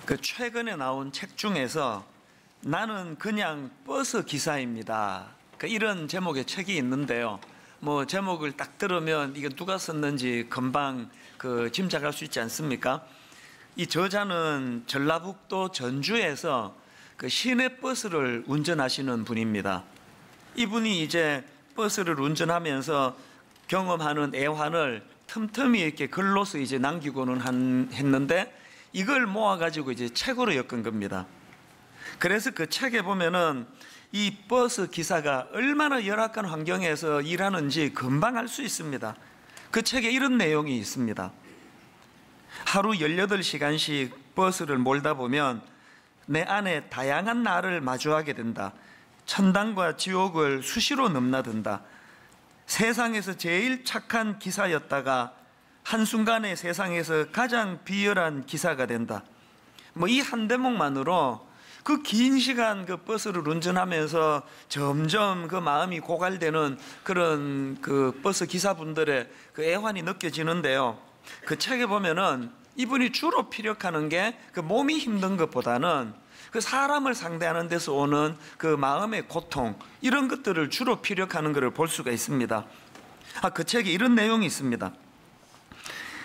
그 최근에 나온 책 중에서 나는 그냥 버스 기사입니다. 이런 제목의 책이 있는데요. 뭐 제목을 딱 들으면 이게 누가 썼는지 금방 짐작할 수 있지 않습니까? 이 저자는 전라북도 전주에서 시내버스를 운전하시는 분입니다. 이분이 이제 버스를 운전하면서 경험하는 애환을 틈틈이 이렇게 글로서 이제 남기고는 했는데 이걸 모아가지고 이제 책으로 엮은 겁니다. 그래서 그 책에 보면은 이 버스 기사가 얼마나 열악한 환경에서 일하는지 금방 알 수 있습니다. 그 책에 이런 내용이 있습니다. 하루 18시간씩 버스를 몰다 보면 내 안에 다양한 나를 마주하게 된다. 천당과 지옥을 수시로 넘나든다. 세상에서 제일 착한 기사였다가 한순간에 세상에서 가장 비열한 기사가 된다. 뭐 이 한 대목만으로 그 긴 시간 그 버스를 운전하면서 점점 그 마음이 고갈되는 그런 그 버스 기사분들의 그 애환이 느껴지는데요. 그 책에 보면은 이분이 주로 피력하는 게 그 몸이 힘든 것보다는 그 사람을 상대하는 데서 오는 그 마음의 고통, 이런 것들을 주로 피력하는 것을 볼 수가 있습니다. 그 책에 이런 내용이 있습니다.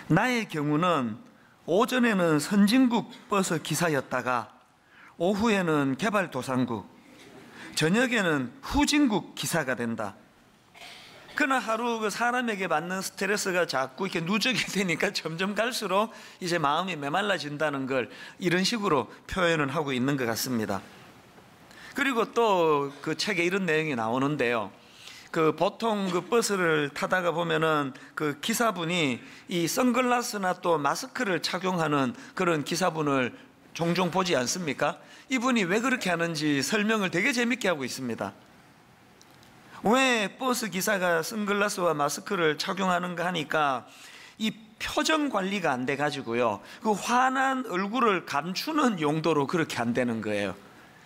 나의 경우는 오전에는 선진국 버스 기사였다가 오후에는 개발도상국, 저녁에는 후진국 기사가 된다. 그러나 하루 그 사람에게 받는 스트레스가 자꾸 이렇게 누적이 되니까 점점 갈수록 이제 마음이 메말라진다는 걸 이런 식으로 표현을 하고 있는 것 같습니다. 그리고 또 그 책에 이런 내용이 나오는데요. 보통 그 버스를 타다가 보면은 그 기사분이 이 선글라스나 또 마스크를 착용하는 그런 기사분을 종종 보지 않습니까? 이분이 왜 그렇게 하는지 설명을 되게 재밌게 하고 있습니다. 왜 버스 기사가 선글라스와 마스크를 착용하는가 하니까 이 표정 관리가 안 돼 가지고요, 그 환한 얼굴을 감추는 용도로 그렇게 안 되는 거예요.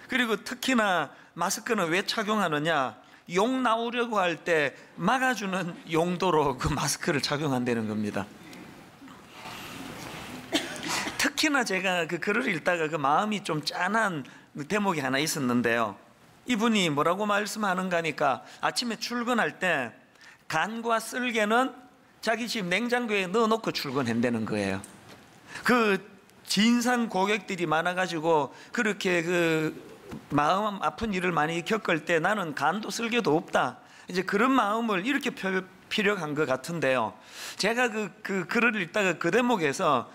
그리고 특히나 마스크는 왜 착용하느냐, 욕 나오려고 할 때 막아주는 용도로 그 마스크를 착용한다는 겁니다. 특히나 제가 그 글을 읽다가 그 마음이 좀 짠한 대목이 하나 있었는데요. 이분이 뭐라고 말씀하는가 하니까 아침에 출근할 때 간과 쓸개는 자기 집 냉장고에 넣어놓고 출근한다는 거예요. 그 진상 고객들이 많아가지고 그렇게 그 마음 아픈 일을 많이 겪을 때 나는 간도 쓸개도 없다, 이제 그런 마음을 이렇게 피력한 것 같은데요. 제가 그 글을 읽다가 그 대목에서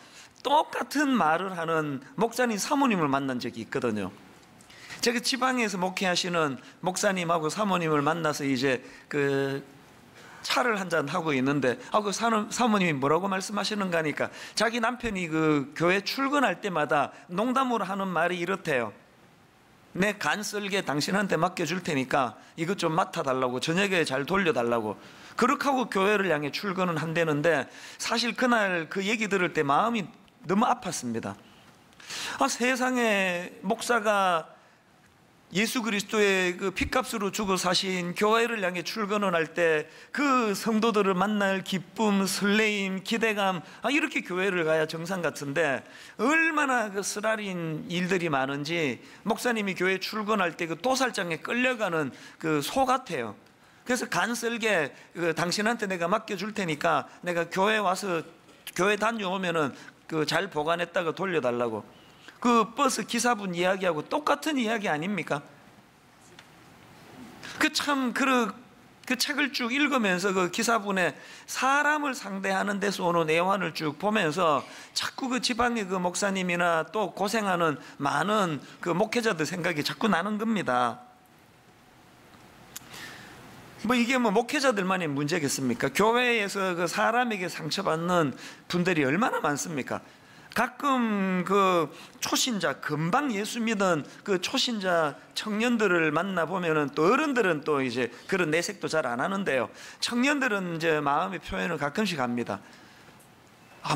똑같은 말을 하는 목사님 사모님을 만난 적이 있거든요. 제가 지방에서 목회하시는 목사님하고 사모님을 만나서 이제 그 차를 한잔 하고 있는데 그 사모님이 뭐라고 말씀하시는가 하니까 자기 남편이 그 교회 출근할 때마다 농담으로 하는 말이 이렇대요. 내 간 쓸개 당신한테 맡겨줄 테니까 이것 좀 맡아달라고, 저녁에 잘 돌려달라고. 그렇게 하고 교회를 향해 출근은 한다는데 사실 그날 그 얘기 들을 때 마음이 너무 아팠습니다. 세상에 목사가 예수 그리스도의 그 핏값으로 주고 사신 교회를 향해 출근을 할 때 그 성도들을 만날 기쁨, 설레임, 기대감, 이렇게 교회를 가야 정상 같은데 얼마나 그 쓰라린 일들이 많은지 목사님이 교회 출근할 때 그 도살장에 끌려가는 그 소 같아요. 그래서 간 쓸게 당신한테 내가 맡겨줄 테니까 내가 교회 와서 교회 다녀오면은 그 잘 보관했다가 돌려달라고. 그 버스 기사분 이야기하고 똑같은 이야기 아닙니까? 그 책을 쭉 읽으면서 그 기사분의 사람을 상대하는 데서 오는 애환을 쭉 보면서 자꾸 그 지방의 그 목사님이나 또 고생하는 많은 그 목회자들 생각이 자꾸 나는 겁니다. 이게 목회자들만의 문제겠습니까? 교회에서 그 사람에게 상처받는 분들이 얼마나 많습니까? 가끔 그 초신자, 금방 예수 믿은 그 초신자 청년들을 만나보면은 또 어른들은 또 이제 그런 내색도 잘 안 하는데요. 청년들은 이제 마음의 표현을 가끔씩 합니다.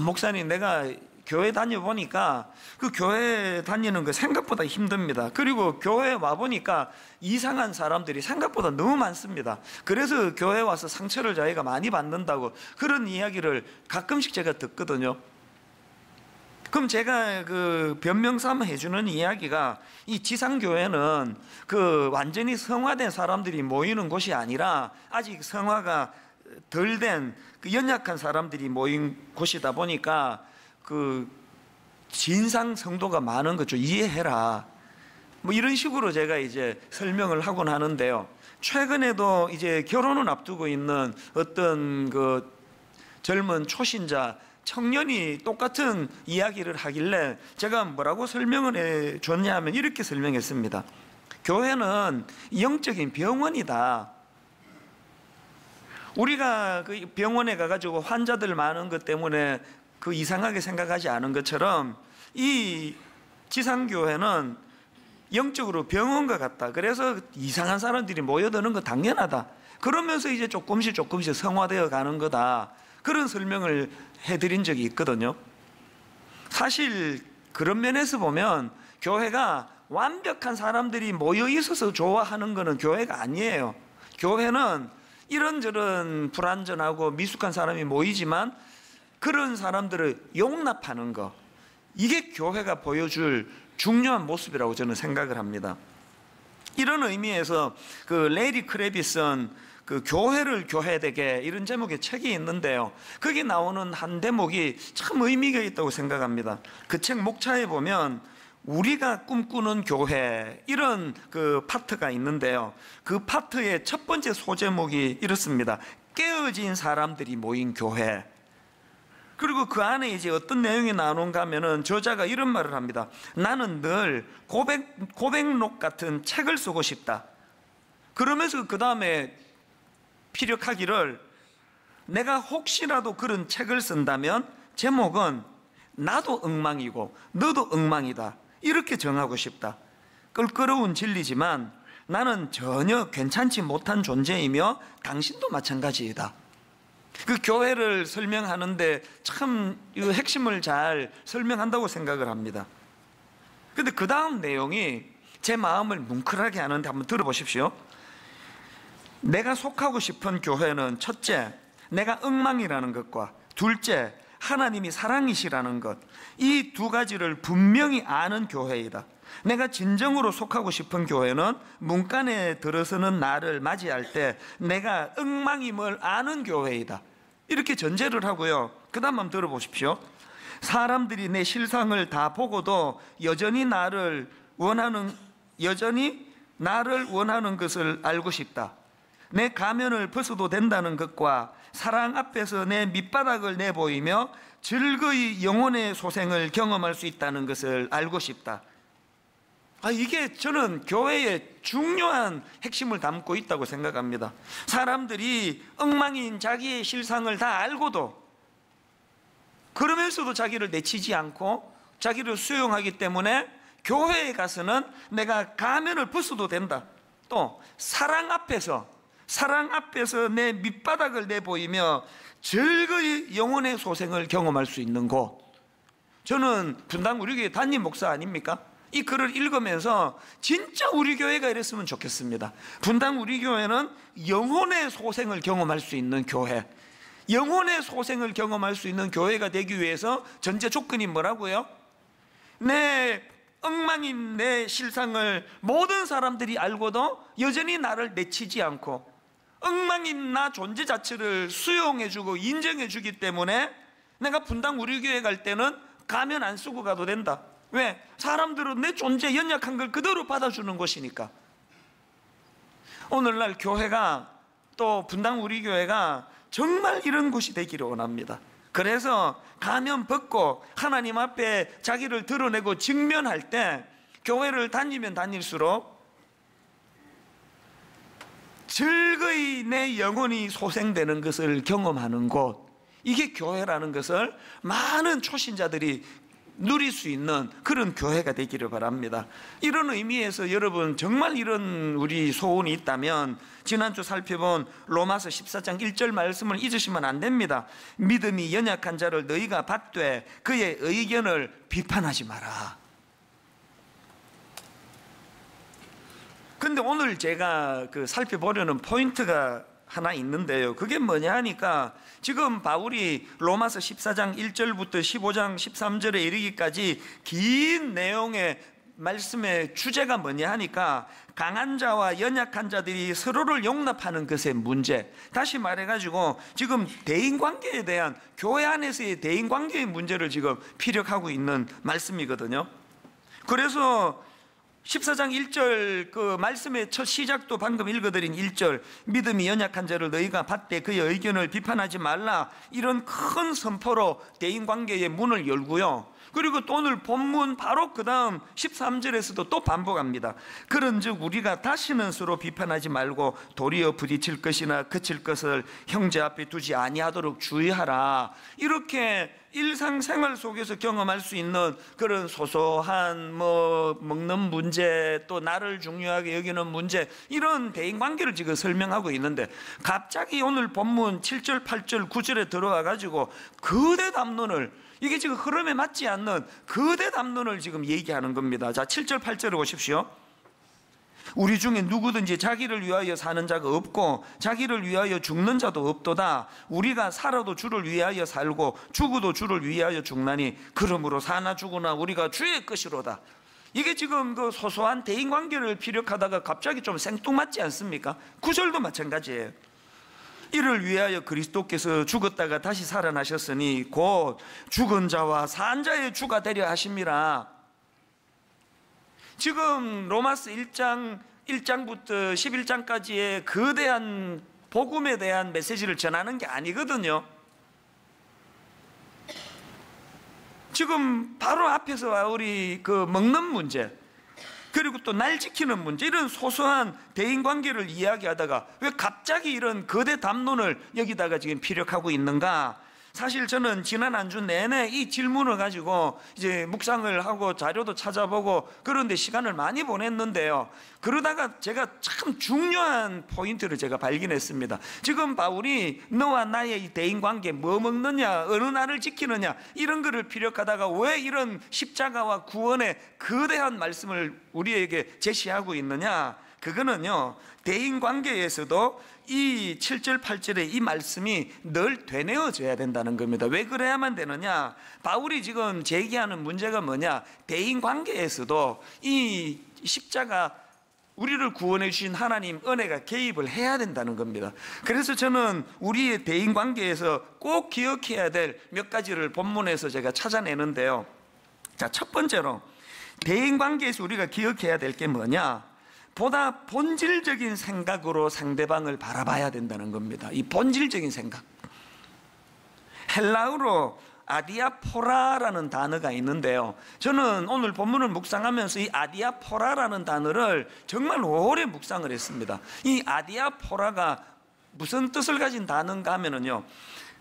목사님, 내가 교회 다녀보니까 그 교회 다니는 거 생각보다 힘듭니다. 그리고 교회 와보니까 이상한 사람들이 생각보다 너무 많습니다. 그래서 교회 와서 상처를 자기가 많이 받는다고 그런 이야기를 가끔씩 제가 듣거든요. 그럼 제가 그 변명 삼아 해주는 이야기가, 이 지상교회는 그 완전히 성화된 사람들이 모이는 곳이 아니라 아직 성화가 덜 된 그 연약한 사람들이 모인 곳이다 보니까 그 진상 성도가 많은 거죠. 이해해라. 뭐 이런 식으로 제가 이제 설명을 하곤 하는데요. 최근에도 이제 결혼을 앞두고 있는 어떤 그 젊은 초신자 청년이 똑같은 이야기를 하길래 제가 뭐라고 설명을 해 줬냐면 이렇게 설명했습니다. 교회는 영적인 병원이다. 우리가 그 병원에 가가지고 환자들 많은 것 때문에 그 이상하게 생각하지 않은 것처럼 이 지상교회는 영적으로 병원과 같다. 그래서 이상한 사람들이 모여드는 거 당연하다. 그러면서 이제 조금씩 성화되어 가는 거다. 그런 설명을 해드린 적이 있거든요. 사실 그런 면에서 보면 교회가 완벽한 사람들이 모여 있어서 좋아하는 거는 교회가 아니에요. 교회는 이런저런 불완전하고 미숙한 사람이 모이지만 그런 사람들을 용납하는 거, 이게 교회가 보여줄 중요한 모습이라고 저는 생각을 합니다. 이런 의미에서 그 레리 크레비슨 그 교회를 교회되게, 이런 제목의 책이 있는데요. 거기 나오는 한 대목이 참 의미가 있다고 생각합니다. 그 책 목차에 보면 우리가 꿈꾸는 교회, 이런 그 파트가 있는데요. 그 파트의 첫 번째 소제목이 이렇습니다. 깨어진 사람들이 모인 교회. 그리고 그 안에 이제 어떤 내용이 나오는가 하면은 저자가 이런 말을 합니다. 나는 늘 고백록 같은 책을 쓰고 싶다. 그러면서 그 다음에 피력하기를, 내가 혹시라도 그런 책을 쓴다면 제목은 나도 엉망이고 너도 엉망이다, 이렇게 정하고 싶다. 껄끄러운 진리지만 나는 전혀 괜찮지 못한 존재이며 당신도 마찬가지이다. 그 교회를 설명하는데 참 이 핵심을 잘 설명한다고 생각을 합니다. 근데 그 다음 내용이 제 마음을 뭉클하게 하는데 한번 들어보십시오. 내가 속하고 싶은 교회는 첫째, 내가 엉망이라는 것과 둘째, 하나님이 사랑이시라는 것, 이 두 가지를 분명히 아는 교회이다. 내가 진정으로 속하고 싶은 교회는 문간에 들어서는 나를 맞이할 때 내가 엉망임을 아는 교회이다. 이렇게 전제를 하고요. 그 다음 한번 들어보십시오. 사람들이 내 실상을 다 보고도 여전히 나를 원하는 것을 알고 싶다. 내 가면을 벗어도 된다는 것과 사랑 앞에서 내 밑바닥을 내보이며 즐거이 영혼의 소생을 경험할 수 있다는 것을 알고 싶다. 이게 저는 교회의 중요한 핵심을 담고 있다고 생각합니다. 사람들이 엉망인 자기의 실상을 다 알고도, 그러면서도 자기를 내치지 않고 자기를 수용하기 때문에 교회에 가서는 내가 가면을 벗어도 된다. 또 사랑 앞에서 내 밑바닥을 내보이며 즐거이 영혼의 소생을 경험할 수 있는 곳. 저는 분당 우리 교회 담임 목사 아닙니까? 이 글을 읽으면서 진짜 우리 교회가 이랬으면 좋겠습니다. 분당 우리 교회는 영혼의 소생을 경험할 수 있는 교회, 영혼의 소생을 경험할 수 있는 교회가 되기 위해서 전제 조건이 뭐라고요? 내 엉망인 내 실상을 모든 사람들이 알고도 여전히 나를 내치지 않고 엉망인 나 존재 자체를 수용해주고 인정해주기 때문에 내가 분당 우리 교회 갈 때는 가면 안 쓰고 가도 된다. 왜? 사람들은 내 존재 연약한 걸 그대로 받아주는 것이니까. 오늘날 교회가, 또 분당 우리 교회가 정말 이런 곳이 되기를 원합니다. 그래서 가면 벗고 하나님 앞에 자기를 드러내고 직면할 때 교회를 다니면 다닐수록 즐거이 내 영혼이 소생되는 것을 경험하는 곳, 이게 교회라는 것을 많은 초신자들이 누릴 수 있는 그런 교회가 되기를 바랍니다. 이런 의미에서 여러분 정말 이런 우리 소원이 있다면 지난주 살펴본 로마서 14장 1절 말씀을 잊으시면 안 됩니다. 믿음이 연약한 자를 너희가 받되 그의 의견을 비판하지 마라. 근데 오늘 제가 살펴보려는 포인트가 하나 있는데요. 그게 뭐냐 하니까 지금 바울이 로마서 14장 1절부터 15장 13절에 이르기까지 긴 내용의 말씀의 주제가 뭐냐 하니까 강한 자와 연약한 자들이 서로를 용납하는 것의 문제, 다시 말해가지고 지금 대인관계에 대한, 교회 안에서의 대인관계의 문제를 지금 피력하고 있는 말씀이거든요. 그래서 14장 1절 그 말씀의 첫 시작도 방금 읽어드린 1절, 믿음이 연약한 자를 너희가 받되 그의 의견을 비판하지 말라, 이런 큰 선포로 대인관계의 문을 열고요. 그리고 또 오늘 본문 바로 그 다음 13절에서도 또 반복합니다. 그런즉 우리가 다시는 서로 비판하지 말고 도리어 부딪힐 것이나 그칠 것을 형제 앞에 두지 아니하도록 주의하라. 이렇게 일상생활 속에서 경험할 수 있는 그런 소소한 먹는 문제, 또 나를 중요하게 여기는 문제, 이런 대인관계를 지금 설명하고 있는데 갑자기 오늘 본문 7절, 8절, 9절에 들어와 가지고 거대 담론을, 이게 지금 흐름에 맞지 않는 거대 담론을 지금 얘기하는 겁니다. 자, 7절, 8절을 보십시오. 우리 중에 누구든지 자기를 위하여 사는 자가 없고 자기를 위하여 죽는 자도 없도다. 우리가 살아도 주를 위하여 살고 죽어도 주를 위하여 죽나니 그러므로 사나 죽으나 우리가 주의 것이로다. 이게 지금 그 소소한 대인관계를 피력하다가 갑자기 좀 생뚱맞지 않습니까? 9절도 마찬가지예요. 이를 위하여 그리스도께서 죽었다가 다시 살아나셨으니 곧 죽은 자와 산 자의 주가 되려 하심이라. 지금 로마서 1장부터 11장까지의 거대한 복음에 대한 메시지를 전하는 게 아니거든요. 지금 바로 앞에서 바울이 그 먹는 문제, 그리고 또 날 지키는 문제, 이런 소소한 대인관계를 이야기하다가 왜 갑자기 이런 거대 담론을 여기다가 지금 피력하고 있는가? 사실 저는 지난 한 주 내내 이 질문을 가지고 이제 묵상을 하고 자료도 찾아보고 그런데 시간을 많이 보냈는데요. 그러다가 제가 참 중요한 포인트를 제가 발견했습니다. 지금 바울이 너와 나의 이 대인관계, 뭐 먹느냐, 어느 날을 지키느냐, 이런 거를 피력하다가 왜 이런 십자가와 구원의 거대한 말씀을 우리에게 제시하고 있느냐? 그거는요, 대인관계에서도 이 7절 8절의 이 말씀이 늘 되뇌어져야 된다는 겁니다. 왜 그래야만 되느냐? 바울이 지금 제기하는 문제가 뭐냐? 대인관계에서도 이 십자가, 우리를 구원해 주신 하나님 은혜가 개입을 해야 된다는 겁니다. 그래서 저는 우리의 대인관계에서 꼭 기억해야 될 몇 가지를 본문에서 제가 찾아내는데요. 자, 첫 번째로 대인관계에서 우리가 기억해야 될 게 뭐냐? 보다 본질적인 생각으로 상대방을 바라봐야 된다는 겁니다. 이 본질적인 생각, 헬라어로 아디아포라라는 단어가 있는데요, 저는 오늘 본문을 묵상하면서 이 아디아포라라는 단어를 정말 오래 묵상을 했습니다. 이 아디아포라가 무슨 뜻을 가진 단어인가 하면은요,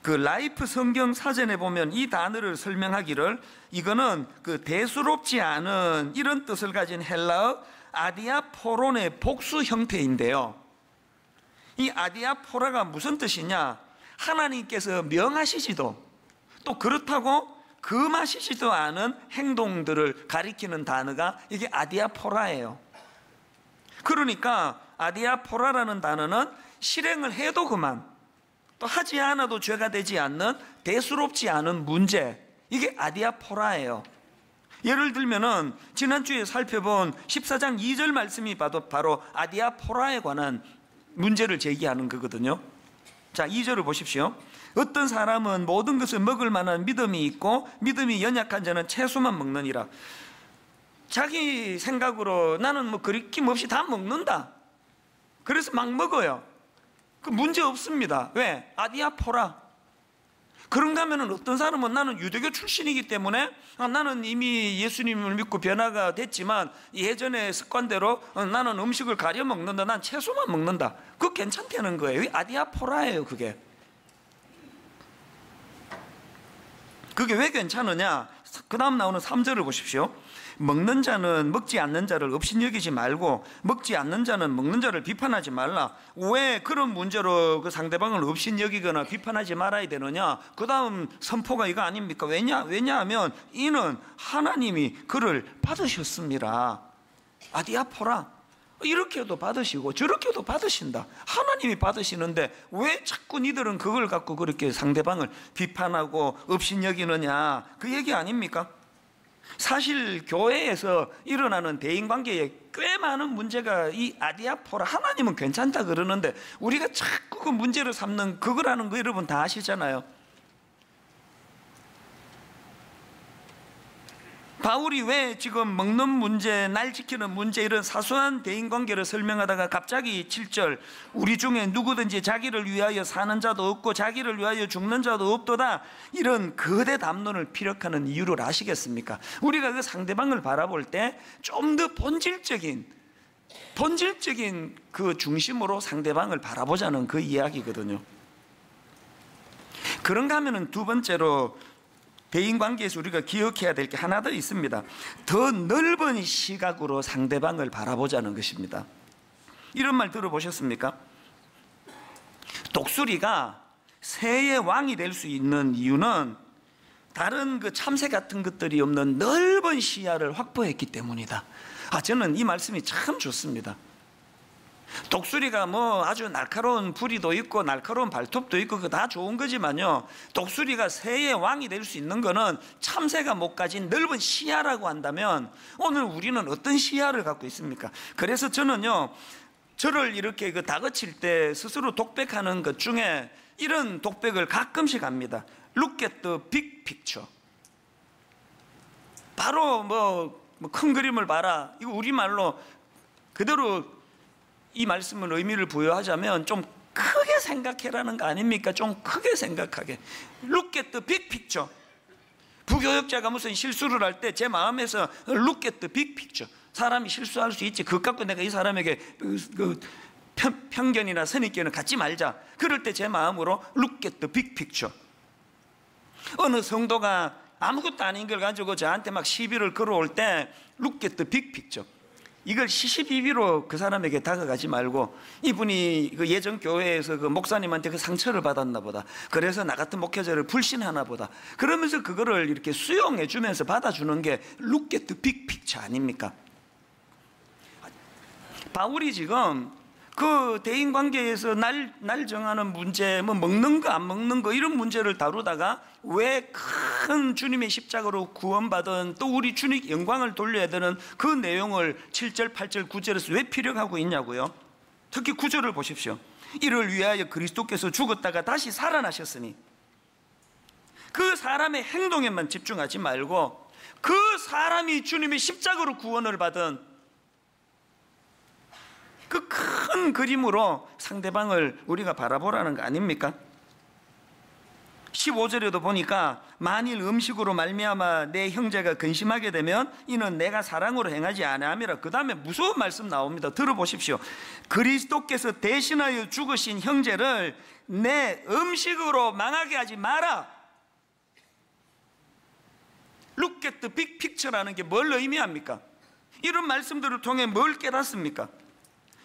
그 라이프 성경 사전에 보면 이 단어를 설명하기를 이거는 그 대수롭지 않은 이런 뜻을 가진 헬라어 아디아포론의 복수 형태인데요, 이 아디아포라가 무슨 뜻이냐? 하나님께서 명하시지도 또 그렇다고 금하시지도 않은 행동들을 가리키는 단어가 이게 아디아포라예요. 그러니까 아디아포라라는 단어는 실행을 해도 그만, 또 하지 않아도 죄가 되지 않는 대수롭지 않은 문제, 이게 아디아포라예요. 예를 들면은 지난주에 살펴본 14장 2절 말씀이 바로 아디아포라에 관한 문제를 제기하는 거거든요. 자, 2절을 보십시오. 어떤 사람은 모든 것을 먹을 만한 믿음이 있고 믿음이 연약한 자는 채소만 먹느니라. 자기 생각으로 나는 뭐 거리낌 없이 다 먹는다, 그래서 막 먹어요. 그 문제 없습니다. 왜? 아디아포라. 그런가 하면 어떤 사람은 나는 유대교 출신이기 때문에 나는 이미 예수님을 믿고 변화가 됐지만 예전의 습관대로 나는 음식을 가려 먹는다, 난 채소만 먹는다, 그거 괜찮다는 거예요. 아디아포라예요. 그게 왜 괜찮으냐? 그 다음 나오는 3절을 보십시오. 먹는 자는 먹지 않는 자를 업신여기지 말고 먹지 않는 자는 먹는 자를 비판하지 말라. 왜 그런 문제로 그 상대방을 업신여기거나 비판하지 말아야 되느냐? 그 다음 선포가 이거 아닙니까? 왜냐하면 이는 하나님이 그를 받으셨습니다. 아디아포라. 이렇게도 받으시고 저렇게도 받으신다. 하나님이 받으시는데 왜 자꾸 니들은 그걸 갖고 그렇게 상대방을 비판하고 업신여기느냐, 그 얘기 아닙니까? 사실 교회에서 일어나는 대인관계에 꽤 많은 문제가 이 아디아포라, 하나님은 괜찮다 그러는데 우리가 자꾸 그 문제를 삼는 그거라는 거 여러분 다 아시잖아요. 바울이 왜 지금 먹는 문제, 날 지키는 문제, 이런 사소한 대인관계를 설명하다가 갑자기 7절 우리 중에 누구든지 자기를 위하여 사는 자도 없고 자기를 위하여 죽는 자도 없도다, 이런 거대 담론을 피력하는 이유를 아시겠습니까? 우리가 그 상대방을 바라볼 때 좀 더 본질적인 그 중심으로 상대방을 바라보자는 그 이야기거든요. 그런가 하면은 두 번째로 대인관계에서 우리가 기억해야 될 게 하나 더 있습니다. 더 넓은 시각으로 상대방을 바라보자는 것입니다. 이런 말 들어보셨습니까? 독수리가 새의 왕이 될 수 있는 이유는 다른 그 참새 같은 것들이 없는 넓은 시야를 확보했기 때문이다. 저는 이 말씀이 참 좋습니다. 독수리가 뭐 아주 날카로운 부리도 있고 날카로운 발톱도 있고 그거 다 좋은 거지만요, 독수리가 새의 왕이 될 수 있는 거는 참새가 못 가진 넓은 시야라고 한다면 오늘 우리는 어떤 시야를 갖고 있습니까? 그래서 저는요, 저를 이렇게 그 다그칠 때 스스로 독백하는 것 중에 이런 독백을 가끔씩 합니다. Look at the big picture. 바로 뭐 큰 그림을 봐라. 이거 우리말로 그대로 이 말씀은 의미를 부여하자면 좀 크게 생각해라는 거 아닙니까? 좀 크게 생각하게. Look at the big picture. 부교역자가 무슨 실수를 할 때 제 마음에서 Look at the big picture. 사람이 실수할 수 있지. 그것 갖고 내가 이 사람에게 편견이나 선입견을 갖지 말자. 그럴 때 제 마음으로 Look at the big picture. 어느 성도가 아무것도 아닌 걸 가지고 저한테 막 시비를 걸어올 때 Look at the big picture. 이걸 시시비비로 그 사람에게 다가가지 말고, 이분이 그 예전 교회에서 그 목사님한테 그 상처를 받았나 보다, 그래서 나 같은 목회자를 불신하나 보다, 그러면서 그거를 이렇게 수용해 주면서 받아주는 게 Look at the big picture 아닙니까? 바울이 지금 그 대인관계에서 날 정하는 문제, 뭐 먹는 거 안 먹는 거 이런 문제를 다루다가 왜 큰 주님의 십자가로 구원받은 또 우리 주님 영광을 돌려야 되는 그 내용을 7절, 8절, 9절에서 왜 피력하고 있냐고요? 특히 9절을 보십시오. 이를 위하여 그리스도께서 죽었다가 다시 살아나셨으니, 그 사람의 행동에만 집중하지 말고 그 사람이 주님의 십자가로 구원을 받은 그 큰 그림으로 상대방을 우리가 바라보라는 거 아닙니까? 15절에도 보니까 만일 음식으로 말미암아 내 형제가 근심하게 되면 이는 내가 사랑으로 행하지 아니함이라. 그 다음에 무서운 말씀 나옵니다. 들어보십시오. 그리스도께서 대신하여 죽으신 형제를 내 음식으로 망하게 하지 마라. Look at the big picture라는 게 뭘 의미합니까? 이런 말씀들을 통해 뭘 깨닫습니까?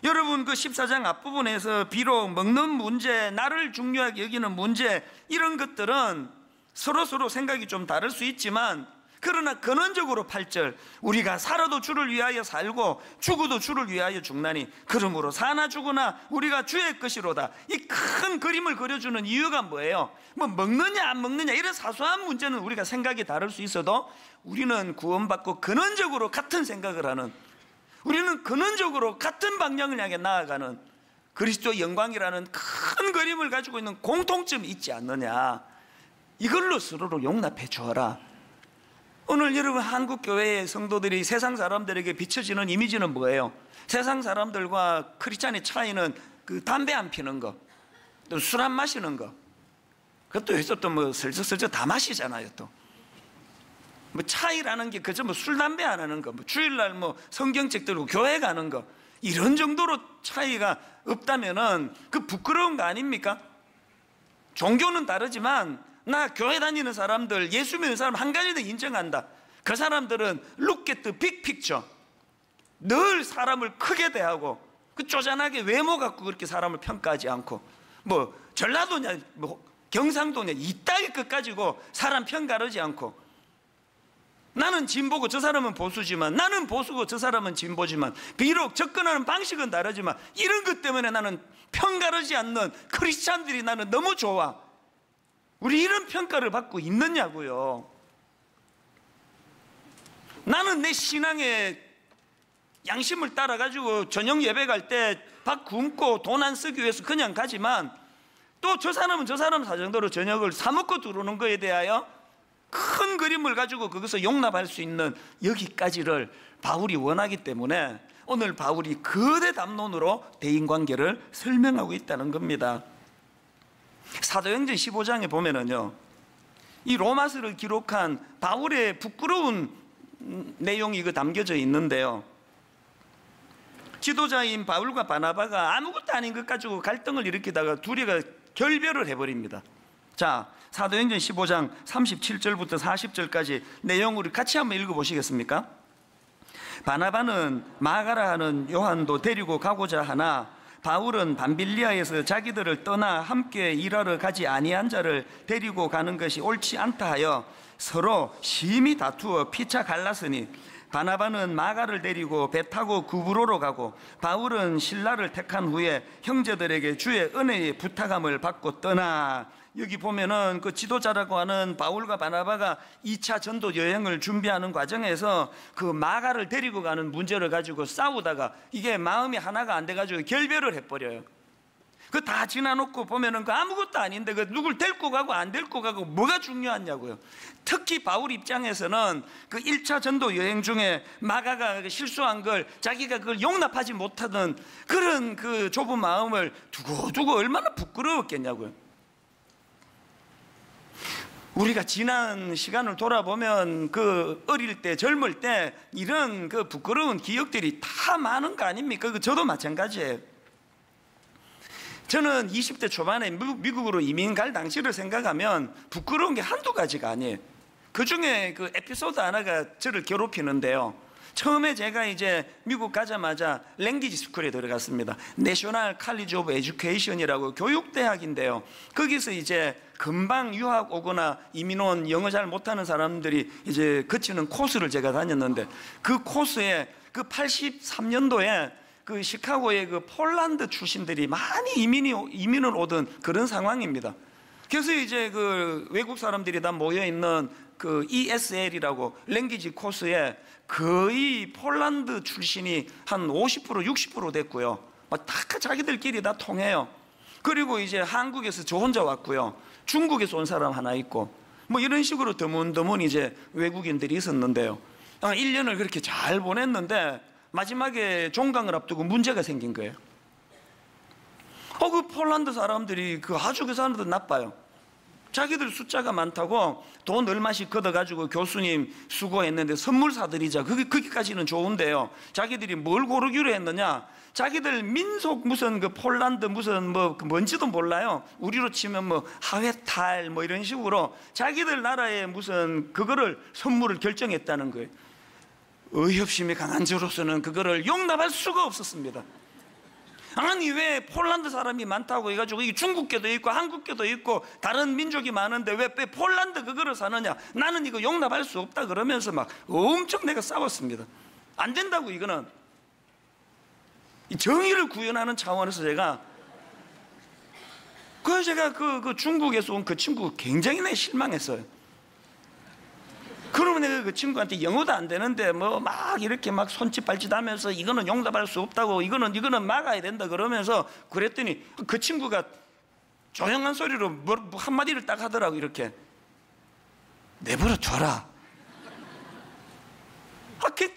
여러분, 그 14장 앞부분에서 비록 먹는 문제, 나를 중요하게 여기는 문제, 이런 것들은 서로 생각이 좀 다를 수 있지만, 그러나 근원적으로 8절 우리가 살아도 주를 위하여 살고 죽어도 주를 위하여 죽나니 그러므로 사나 죽으나 우리가 주의 것이로다. 이 큰 그림을 그려주는 이유가 뭐예요? 뭐 먹느냐 안 먹느냐 이런 사소한 문제는 우리가 생각이 다를 수 있어도 우리는 구원받고 근원적으로 같은 생각을 하는, 우리는 근원적으로 같은 방향을 향해 나아가는 그리스도의 영광이라는 큰 그림을 가지고 있는 공통점이 있지 않느냐. 이걸로 서로를 용납해 주어라. 오늘 여러분, 한국교회의 성도들이 세상 사람들에게 비춰지는 이미지는 뭐예요? 세상 사람들과 크리스찬의 차이는 그 담배 안 피는 거, 또 술 안 마시는 거, 그것도 해서 또 뭐 슬쩍슬쩍 다 마시잖아요. 또 뭐 차이라는 게 그저 뭐 술 담배 안 하는 거, 뭐 주일날 뭐 성경책 들고 교회 가는 거, 이런 정도로 차이가 없다면은 그 부끄러운 거 아닙니까? 종교는 다르지만 나 교회 다니는 사람들, 예수 믿는 사람 한 가지는 인정한다. 그 사람들은 look at the big picture. 늘 사람을 크게 대하고 그 쪼잔하게 외모 갖고 그렇게 사람을 평가하지 않고, 뭐 전라도냐 뭐 경상도냐 이따위 것 가지고 사람 평가하지 않고, 나는 진보고 저 사람은 보수지만, 나는 보수고 저 사람은 진보지만, 비록 접근하는 방식은 다르지만 이런 것 때문에 나는 편가르지 않는 크리스찬들이 나는 너무 좋아. 우리 이런 평가를 받고 있느냐고요. 나는 내 신앙의 양심을 따라가지고 저녁 예배 갈 때 밥 굶고 돈 안 쓰기 위해서 그냥 가지만, 또 저 사람은 저 사람 사정대로 저녁을 사 먹고 들어오는 거에 대하여 큰 그림을 가지고 그것을 용납할 수 있는 여기까지를 바울이 원하기 때문에 오늘 바울이 거대 담론으로 대인관계를 설명하고 있다는 겁니다. 사도행전 15장에 보면은요, 이 로마서를 기록한 바울의 부끄러운 내용이 담겨져 있는데요, 지도자인 바울과 바나바가 아무것도 아닌 것 가지고 갈등을 일으키다가 둘이가 결별을 해버립니다. 자, 사도행전 15장 37절부터 40절까지 내용을 같이 한번 읽어보시겠습니까? 바나바는 마가라 하는 요한도 데리고 가고자 하나 바울은 밤빌리아에서 자기들을 떠나 함께 일하러 가지 아니한 자를 데리고 가는 것이 옳지 않다 하여 서로 심히 다투어 피차 갈랐으니, 바나바는 마가를 데리고 배 타고 구브로로 가고 바울은 신라를 택한 후에 형제들에게 주의 은혜의 부탁함을 받고 떠나. 여기 보면은 그 지도자라고 하는 바울과 바나바가 2차 전도 여행을 준비하는 과정에서 그 마가를 데리고 가는 문제를 가지고 싸우다가 이게 마음이 하나가 안 돼가지고 결별을 해버려요. 그 다 지나놓고 보면은 그 아무것도 아닌데 그 누굴 데리고 가고 안 데리고 가고 뭐가 중요하냐고요. 특히 바울 입장에서는 그 1차 전도 여행 중에 마가가 실수한 걸 자기가 그걸 용납하지 못하던 그런 그 좁은 마음을 두고 얼마나 부끄러웠겠냐고요. 우리가 지난 시간을 돌아보면 그 어릴 때 젊을 때 이런 그 부끄러운 기억들이 다 많은 거 아닙니까? 저도 마찬가지예요. 저는 20대 초반에 미국으로 이민 갈 당시를 생각하면 부끄러운 게 한두 가지가 아니에요. 그 중에 그 에피소드 하나가 저를 괴롭히는데요, 처음에 제가 이제 미국 가자마자 랭귀지 스쿨에 들어갔습니다. 내셔널 칼리지 오브 에듀케이션이라고 교육대학인데요, 거기서 이제 금방 유학 오거나 이민 온 영어 잘 못하는 사람들이 이제 거치는 코스를 제가 다녔는데, 그 코스에 그 83년도에 그 시카고의 그 폴란드 출신들이 많이 이민을 오던 그런 상황입니다. 그래서 이제 그 외국 사람들이 다 모여 있는 그 ESL이라고 랭귀지 코스에 거의 폴란드 출신이 한 50% 60% 됐고요. 다 자기들끼리 다 통해요. 그리고 이제 한국에서 저 혼자 왔고요. 중국에서 온 사람 하나 있고 뭐 이런 식으로 드문드문 이제 외국인들이 있었는데요. 1년을 그렇게 잘 보냈는데 마지막에 종강을 앞두고 문제가 생긴 거예요. 그 폴란드 사람들이 아주 그 사람들 나빠요. 자기들 숫자가 많다고 돈 얼마씩 걷어가지고 교수님 수고했는데 선물 사드리자. 거기까지는 좋은데요, 자기들이 뭘 고르기로 했느냐, 자기들 민속 무슨 그 폴란드 무슨 뭐 뭔지도 몰라요. 우리로 치면 뭐 하회탈 뭐 이런 식으로 자기들 나라의 무슨 그거를 선물을 결정했다는 거예요. 의협심이 강한 저로서는 그거를 용납할 수가 없었습니다. 아니 왜 폴란드 사람이 많다고 해가지고 이게 중국계도 있고 한국계도 있고 다른 민족이 많은데 왜 폴란드 그거를 사느냐, 나는 이거 용납할 수 없다 그러면서 막 엄청 내가 싸웠습니다. 안 된다고. 이거는 정의를 구현하는 차원에서 그래서 제가 그 중국에서 온 그 친구 굉장히 내가 실망했어요. 그러면 내가 그 친구한테 영어도 안 되는데 뭐 막 이렇게 막 손짓 발짓 하면서 이거는 용납할 수 없다고, 이거는 막아야 된다 그러면서 그랬더니 그 친구가 조용한 소리로 뭐 한마디를 딱 하더라고. 이렇게 내버려 둬라.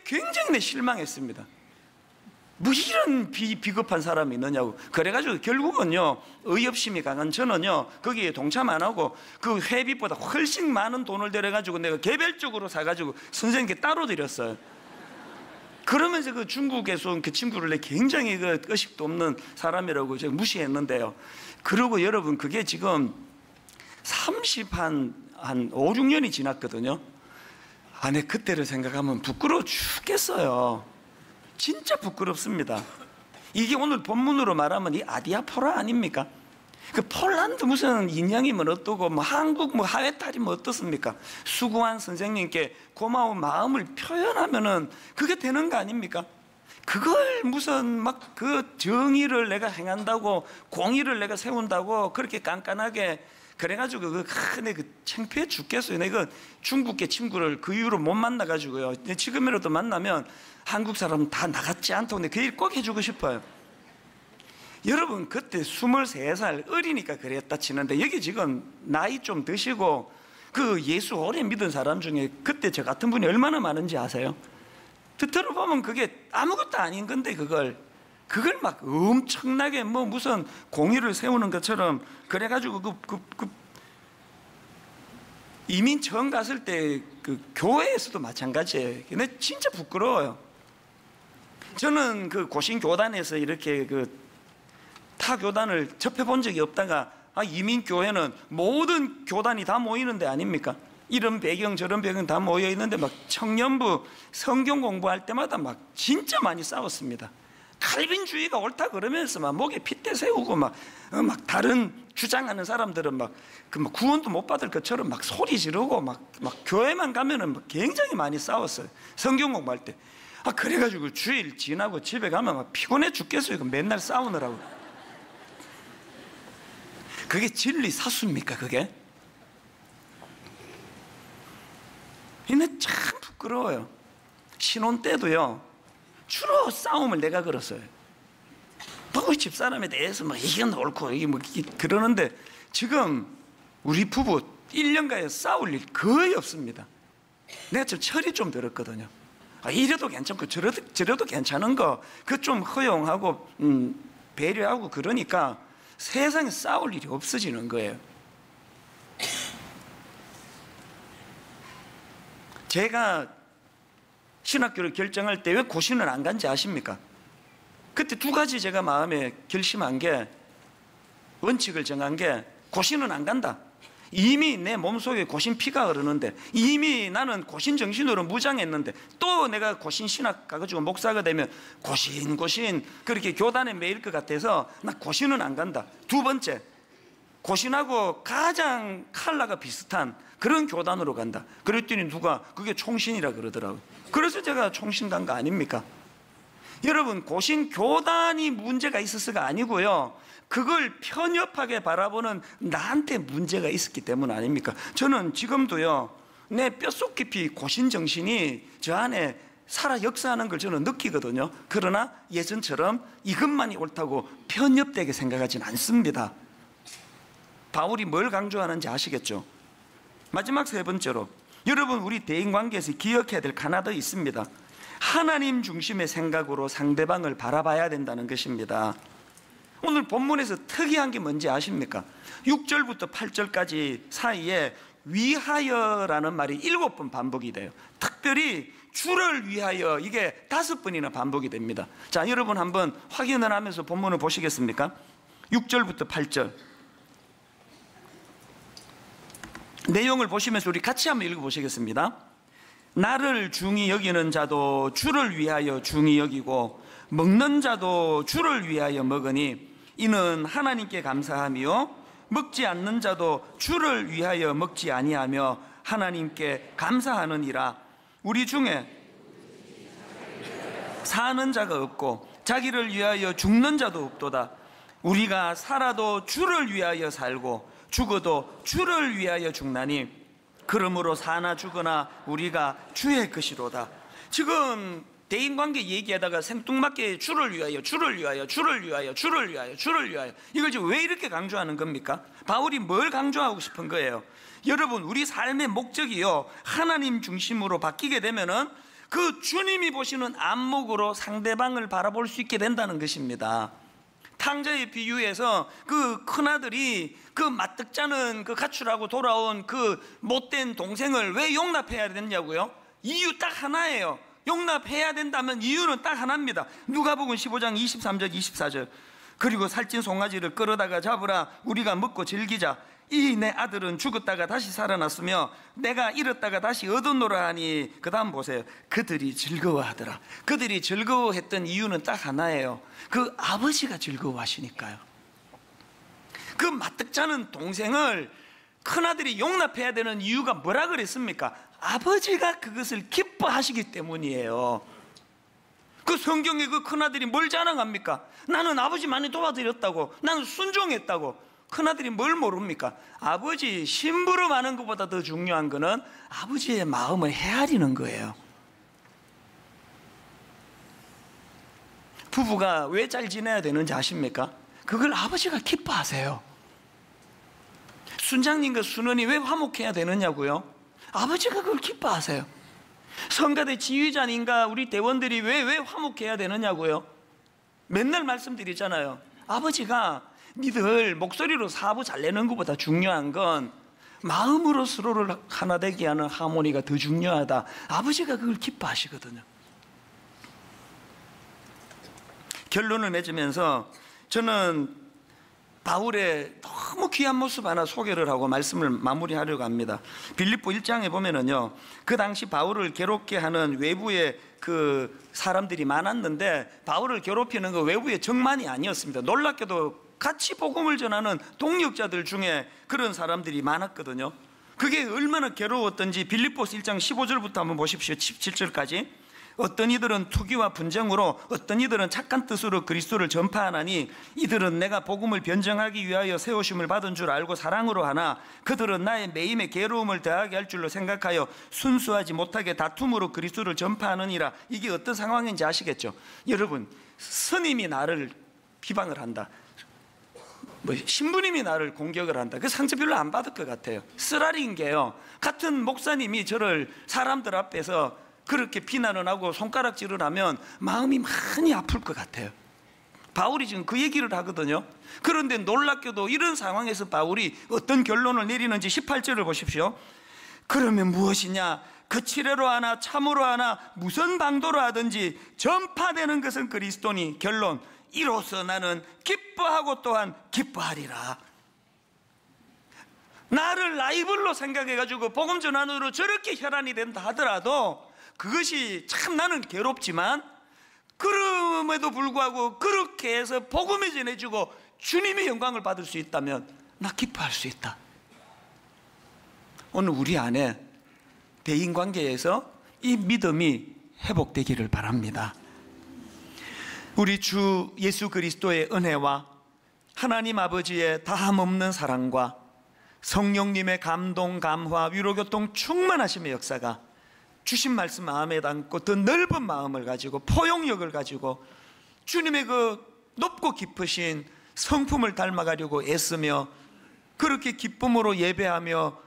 굉장히 내 실망했습니다. 뭐 이런 비겁한 사람이 있느냐고. 그래가지고 결국은요, 의협심이 강한 저는요 거기에 동참 안 하고 그 회비보다 훨씬 많은 돈을 들여가지고 내가 개별적으로 사가지고 선생님께 따로 드렸어요. 그러면서 그 중국에서 온 그 친구를 내 굉장히 그 의식도 없는 사람이라고 제가 무시했는데요. 그리고 여러분 그게 지금 한 5, 6년이 지났거든요. 내 그때를 생각하면 부끄러워 죽겠어요. 진짜 부끄럽습니다. 이게 오늘 본문으로 말하면 이 아디아포라 아닙니까? 그 폴란드 무슨 인양이면 어떠고 뭐 한국 뭐 하회 딸이면 어떻습니까? 수고한 선생님께 고마운 마음을 표현하면은 그게 되는 거 아닙니까? 그걸 무슨 막 그 정의를 내가 행한다고 공의를 내가 세운다고 그렇게 깐깐하게 그래가지고 그 창피해 죽겠어요. 내가 중국계 친구를 그 이후로 못 만나가지고요. 지금이라도 만나면 한국 사람 다 나갔지 않다고 그 일 꼭 해주고 싶어요. 여러분 그때 23살 어리니까 그랬다 치는데 여기 지금 나이 좀 드시고 그 예수 오래 믿은 사람 중에 그때 저 같은 분이 얼마나 많은지 아세요? 들어보면 그게 아무것도 아닌 건데 그걸 막 엄청나게 뭐 무슨 공의를 세우는 것처럼 그래가지고 이민 처음 갔을 때 그 교회에서도 마찬가지예요. 근데 진짜 부끄러워요. 저는 그 고신 교단에서 이렇게 그 타 교단을 접해 본 적이 없다가 이민 교회는 모든 교단이 다 모이는 데 아닙니까? 이런 배경 저런 배경 다 모여 있는데 막 청년부 성경 공부할 때마다 막 진짜 많이 싸웠습니다. 칼빈주의가 옳다 그러면서 막 목에 핏대 세우고 막 다른 주장하는 사람들은 막 구원도 못 받을 것처럼 막 소리 지르고 막 교회만 가면은 막 굉장히 많이 싸웠어요. 성경 공부할 때. 그래가지고 주일 지나고 집에 가면 막 피곤해 죽겠어요. 맨날 싸우느라고. 그게 진리 사수입니까 그게? 근데 참 부끄러워요. 신혼 때도요 주로 싸움을 내가 걸었어요. 뭐 집사람에 대해서 뭐 이게 옳고 이게 뭐 그러는데 지금 우리 부부 1년간에 싸울 일 거의 없습니다. 내가 좀 철이 좀 들었거든요. 이래도 괜찮고 저래도 괜찮은 거 그 좀 허용하고 배려하고 그러니까 세상에 싸울 일이 없어지는 거예요. 제가 신학교를 결정할 때 왜 고신을 안 간지 아십니까? 그때 두 가지 제가 마음에 결심한 게 원칙을 정한 게 고신은 안 간다. 이미 내 몸속에 고신 피가 흐르는데 이미 나는 고신 정신으로 무장했는데 또 내가 고신 신학 가가지고 목사가 되면 고신 그렇게 교단에 매일 것 같아서 나 고신은 안 간다. 두 번째, 고신하고 가장 컬러가 비슷한 그런 교단으로 간다. 그랬더니 누가 그게 총신이라 그러더라고요. 그래서 제가 총신 간 거 아닙니까? 여러분 고신 교단이 문제가 있어서가 아니고요 그걸 편협하게 바라보는 나한테 문제가 있었기 때문 아닙니까? 저는 지금도요 내 뼛속 깊이 고신 정신이 저 안에 살아 역사하는 걸 저는 느끼거든요. 그러나 예전처럼 이것만이 옳다고 편협되게 생각하진 않습니다. 바울이 뭘 강조하는지 아시겠죠? 마지막 세 번째로 여러분 우리 대인관계에서 기억해야 될 하나 더 있습니다. 하나님 중심의 생각으로 상대방을 바라봐야 된다는 것입니다. 오늘 본문에서 특이한 게 뭔지 아십니까? 6절부터 8절까지 사이에 위하여라는 말이 7번 반복이 돼요. 특별히 주를 위하여 이게 5번이나 반복이 됩니다. 자, 여러분 한번 확인을 하면서 본문을 보시겠습니까? 6절부터 8절 내용을 보시면서 우리 같이 한번 읽어보시겠습니다. 나를 중히 여기는 자도 주를 위하여 중히 여기고 먹는 자도 주를 위하여 먹으니 이는 하나님께 감사하며 먹지 않는 자도 주를 위하여 먹지 아니하며 하나님께 감사하느니라. 우리 중에 사는 자가 없고 자기를 위하여 죽는 자도 없도다. 우리가 살아도 주를 위하여 살고 죽어도 주를 위하여 죽나니 그러므로 사나 죽으나 우리가 주의 것이로다. 지금 대인관계 얘기하다가 생뚱맞게 주를 위하여 이걸 지금 왜 이렇게 강조하는 겁니까? 바울이 뭘 강조하고 싶은 거예요? 여러분 우리 삶의 목적이요 하나님 중심으로 바뀌게 되면은 그 주님이 보시는 안목으로 상대방을 바라볼 수 있게 된다는 것입니다. 탕자의 비유에서 그 큰아들이 그 마뜩자는 그 가출하고 돌아온 그 못된 동생을 왜 용납해야 되냐고요? 이유 딱 하나예요. 용납해야 된다면 이유는 딱 하나입니다. 누가복음 15장 23절 24절 그리고 살찐 송아지를 끌어다가 잡으라. 우리가 먹고 즐기자. 이 내 아들은 죽었다가 다시 살아났으며 내가 잃었다가 다시 얻었노라 하니 그 다음 보세요. 그들이 즐거워하더라. 그들이 즐거워했던 이유는 딱 하나예요. 그 아버지가 즐거워하시니까요. 그 마뜩자는 동생을 큰아들이 용납해야 되는 이유가 뭐라 그랬습니까? 아버지가 그것을 기뻐하시기 때문이에요. 그 성경에 그 큰아들이 뭘 자랑합니까? 나는 아버지 많이 도와드렸다고, 나는 순종했다고. 큰아들이 뭘 모릅니까? 아버지 심부름하는 것보다 더 중요한 거는 아버지의 마음을 헤아리는 거예요. 부부가 왜 잘 지내야 되는지 아십니까? 그걸 아버지가 기뻐하세요. 순장님과 순원이 왜 화목해야 되느냐고요? 아버지가 그걸 기뻐하세요. 성가대 지휘자님과 우리 대원들이 왜 화목해야 되느냐고요? 맨날 말씀드리잖아요. 아버지가 니들 목소리로 사부 잘 내는 것보다 중요한 건 마음으로 서로를 하나 되게 하는 하모니가 더 중요하다. 아버지가 그걸 기뻐하시거든요. 결론을 맺으면서 저는 바울의 너무 귀한 모습 하나 소개를 하고 말씀을 마무리하려고 합니다. 빌립보 1장에 보면은요, 그 당시 바울을 괴롭게 하는 외부의 그 사람들이 많았는데 바울을 괴롭히는 그 외부의 정만이 아니었습니다. 놀랍게도 같이 복음을 전하는 동역자들 중에 그런 사람들이 많았거든요. 그게 얼마나 괴로웠던지 빌립보서 1장 15절부터 한번 보십시오. 17절까지. 어떤 이들은 투기와 분쟁으로, 어떤 이들은 착한 뜻으로 그리스도를 전파하나니 이들은 내가 복음을 변정하기 위하여 세우심을 받은 줄 알고 사랑으로 하나 그들은 나의 매임에 괴로움을 더하게 할 줄로 생각하여 순수하지 못하게 다툼으로 그리스도를 전파하느니라. 이게 어떤 상황인지 아시겠죠? 여러분, 스님이 나를 비방을 한다, 신부님이 나를 공격을 한다, 그 상처 별로 안 받을 것 같아요. 쓰라린 게요, 같은 목사님이 저를 사람들 앞에서 그렇게 비난을 하고 손가락질을 하면 마음이 많이 아플 것 같아요. 바울이 지금 그 얘기를 하거든요. 그런데 놀랍게도 이런 상황에서 바울이 어떤 결론을 내리는지 18절을 보십시오. 그러면 무엇이냐? 거칠애로 하나 참으로 하나 무슨 방도로 하든지 전파되는 것은 그리스도니 결론, 이로써 나는 기뻐하고 또한 기뻐하리라. 나를 라이벌로 생각해가지고 복음 전환으로 저렇게 혈안이 된다 하더라도 그것이 참 나는 괴롭지만 그럼에도 불구하고 그렇게 해서 복음을 전해주고 주님의 영광을 받을 수 있다면 나 기뻐할 수 있다. 오늘 우리 안에 대인관계에서 이 믿음이 회복되기를 바랍니다. 우리 주 예수 그리스도의 은혜와 하나님 아버지의 다함없는 사랑과 성령님의 감동, 감화, 위로교통 충만하심의 역사가 주신 말씀 마음에 담고 더 넓은 마음을 가지고 포용력을 가지고 주님의 그 높고 깊으신 성품을 닮아가려고 애쓰며 그렇게 기쁨으로 예배하며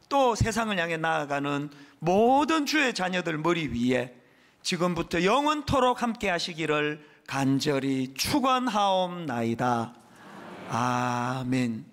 또 세상을 향해 나아가는 모든 주의 자녀들 머리 위에 지금부터 영원토록 함께 하시기를 간절히 축원하옵나이다. 아멘.